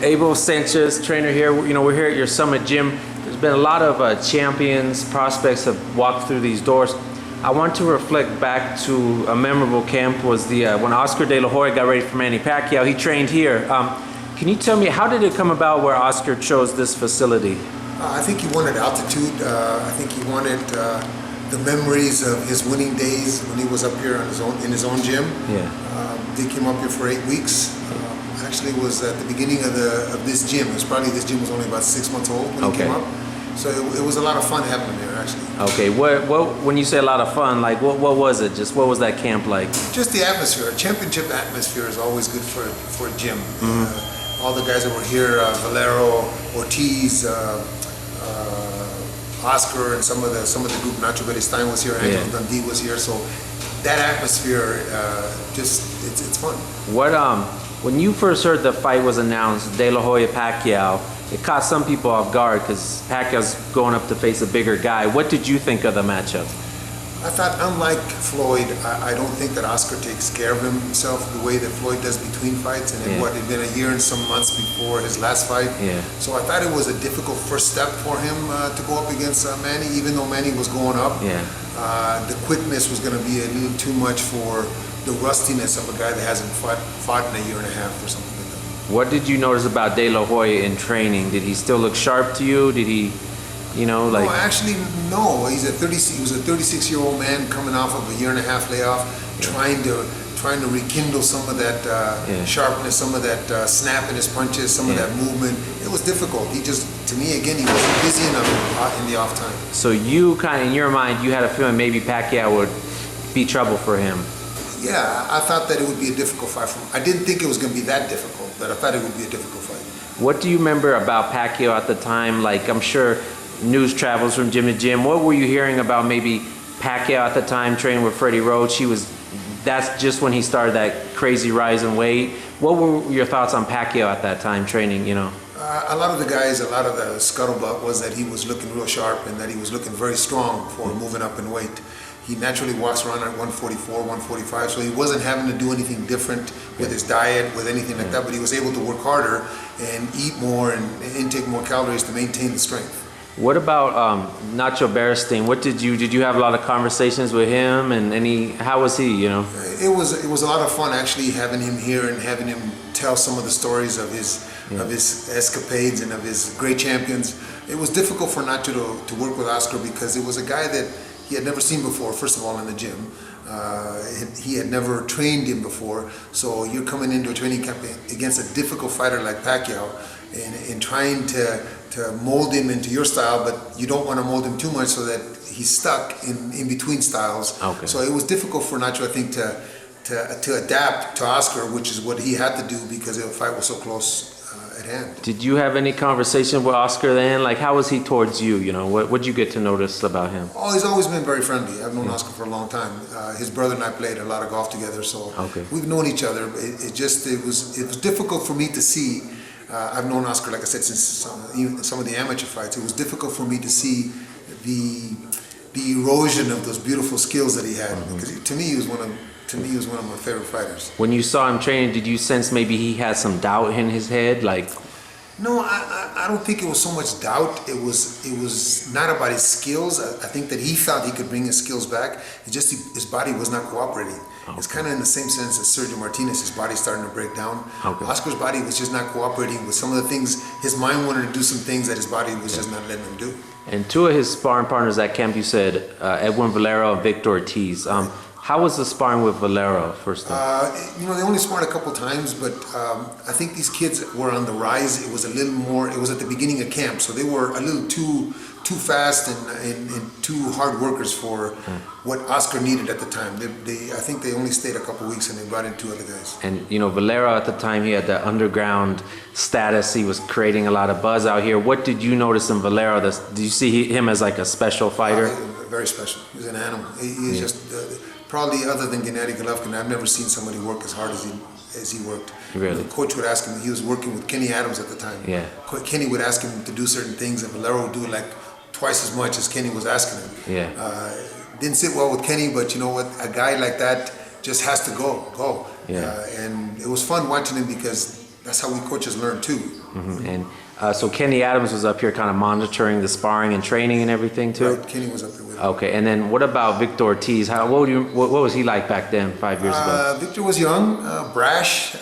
Abel Sanchez, trainer here. We're here at your Summit Gym. There's been a lot of champions, prospects have walked through these doors. I want to reflect back to a memorable camp was the when Oscar De La Hoya got ready for Manny Pacquiao. He trained here. Can you tell me, how did it come about where Oscar chose this facility? I think he wanted altitude. I think he wanted the memories of his winning days when he was up here on in his own gym. Yeah. They came up here for 8 weeks. Actually, it was at the beginning of this gym. This gym was only about 6 months old when he came up. So it was a lot of fun having him there, actually. Okay. What when you say a lot of fun, like what was it? Just what was that camp like? Just the atmosphere. A championship atmosphere is always good for a gym. All the guys that were here, Valero, Ortiz, Oscar, and some of the group. Nacho Stein was here, Angel Dundee was here. So that atmosphere, it's fun. When you first heard the fight was announced, De La Hoya Pacquiao, it caught some people off guard because Pacquiao's going up to face a bigger guy. What did you think of the matchup? I thought, unlike Floyd, I don't think that Oscar takes care of himself the way that Floyd does between fights. And it had been a year and some months before his last fight. So I thought it was a difficult first step for him to go up against Manny, even though Manny was going up. The quickness was going to be a little too much for the rustiness of a guy that hasn't fought in a year and a half or something like that. What did you notice about De La Hoya in training? Did he still look sharp to you? Did he... No, actually, no. He was a 36-year-old man coming off of a year and a half layoff, trying to rekindle some of that sharpness, some of that snap in his punches, some of that movement. It was difficult. To me, again, he wasn't busy enough in the off time. So you kind of, in your mind, you had a feeling maybe Pacquiao would be trouble for him. Yeah, I thought that it would be a difficult fight for him. I didn't think it was going to be that difficult, but I thought it would be a difficult fight. What do you remember about Pacquiao at the time? Like, I'm sure news travels from gym to gym. What were you hearing about maybe Pacquiao at the time training with Freddie Roach? That's just when he started that crazy rise in weight. What were your thoughts on Pacquiao at that time training, A lot of the scuttlebutt was that he was looking real sharp and that he was looking very strong for moving up in weight. He naturally walks around at 144, 145, so he wasn't having to do anything different with his diet, with anything like that, but he was able to work harder and eat more and intake more calories to maintain the strength. What about Nacho Beristain? Did you have a lot of conversations with him, and how was he? It was a lot of fun actually having him here and having him tell some of the stories of his escapades and of his great champions. It was difficult for Nacho to work with Oscar because it was a guy that he had never seen before. First of all, in the gym, he had never trained him before. So you're coming into a training camp against a difficult fighter like Pacquiao, and trying to mold him into your style, but you don't want to mold him too much so that he's stuck in between styles. So it was difficult for Nacho, I think, to adapt to Oscar, which is what he had to do because the fight was so close at hand. Did you have any conversation with Oscar then? Like, how was he towards you? What'd you get to notice about him? Oh, he's always been very friendly. I've known Oscar for a long time. His brother and I played a lot of golf together, so we've known each other. It was difficult for me to see. I've known Oscar, like I said, since some of the amateur fights. It was difficult for me to see the erosion of those beautiful skills that he had. Because to me, he was one of my favorite fighters. When you saw him training, did you sense maybe he had some doubt in his head, like? No, I don't think it was so much doubt. It was not about his skills. I think that he felt he could bring his skills back. It's just his body was not cooperating. It's kind of in the same sense as Sergio Martinez. His body's starting to break down. Oscar's body was just not cooperating with some of the things. His mind wanted to do some things that his body was just not letting him do. And two of his sparring partners at camp, you said Edwin Valero and Victor Ortiz. How was the sparring with Valero first time? They only sparred a couple times, but I think these kids were on the rise. It was a little more, it was at the beginning of camp, so they were a little too fast and too hard workers for what Oscar needed at the time. I think they only stayed a couple weeks and they brought in 2 other guys. And Valero at the time, he had the underground status. He was creating a lot of buzz out here. What did you notice in Valero? Did you see him as like a special fighter? Very special. He's an animal. He's just probably, other than Gennady Golovkin, I've never seen somebody work as hard as he worked. Really? The coach would ask him, he was working with Kenny Adams at the time. Kenny would ask him to do certain things and Valero would do like twice as much as Kenny was asking him. Didn't sit well with Kenny, but you know what? A guy like that just has to go. And it was fun watching him because that's how we coaches learn too. And so Kenny Adams was up here kind of monitoring the sparring and training and everything too? Right, Kenny was up there with him. Okay, and then what about Victor Ortiz? What was he like back then, 5 years ago? Victor was young, brash.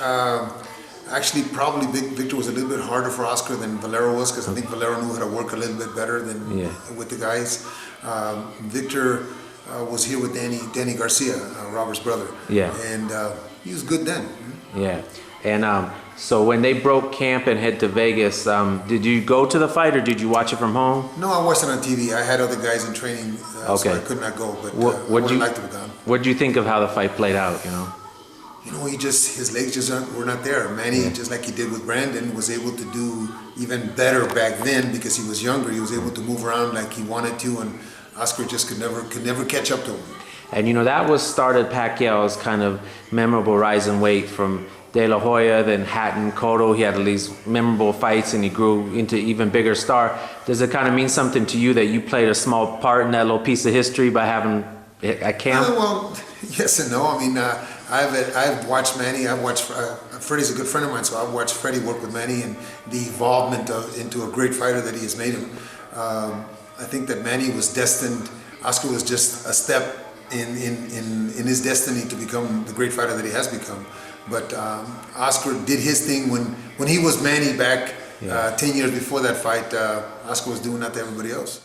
Actually, probably Victor was a little bit harder for Oscar than Valero was, because I think Valero knew how to work a little bit better than with the guys. Victor was here with Danny Garcia, Robert's brother. Yeah. And he was good then. Yeah. And so when they broke camp and head to Vegas, did you go to the fight or did you watch it from home? No, I watched it on TV. I had other guys in training, so I could not go. But I would have liked to have gone. What did you think of how the fight played out? His legs just were not there. Manny, just like he did with Brandon, was able to do even better back then because he was younger. He was able to move around like he wanted to, and Oscar just could never catch up to him. And that was started Pacquiao's kind of memorable rise in weight from De La Hoya, then Hatton, Cotto. He had all these memorable fights and he grew into even bigger star. Does it kind of mean something to you that you played a small part in that little piece of history by having a camp? Well, yes and no. I mean, I've watched Manny. I've watched Freddie's a good friend of mine, so I've watched Freddie work with Manny and the evolvement into a great fighter that he has made him. I think that Manny was destined. Oscar was just a step in his destiny to become the great fighter that he has become. But Oscar did his thing when he was Manny back 10 years before that fight. Oscar was doing that to everybody else.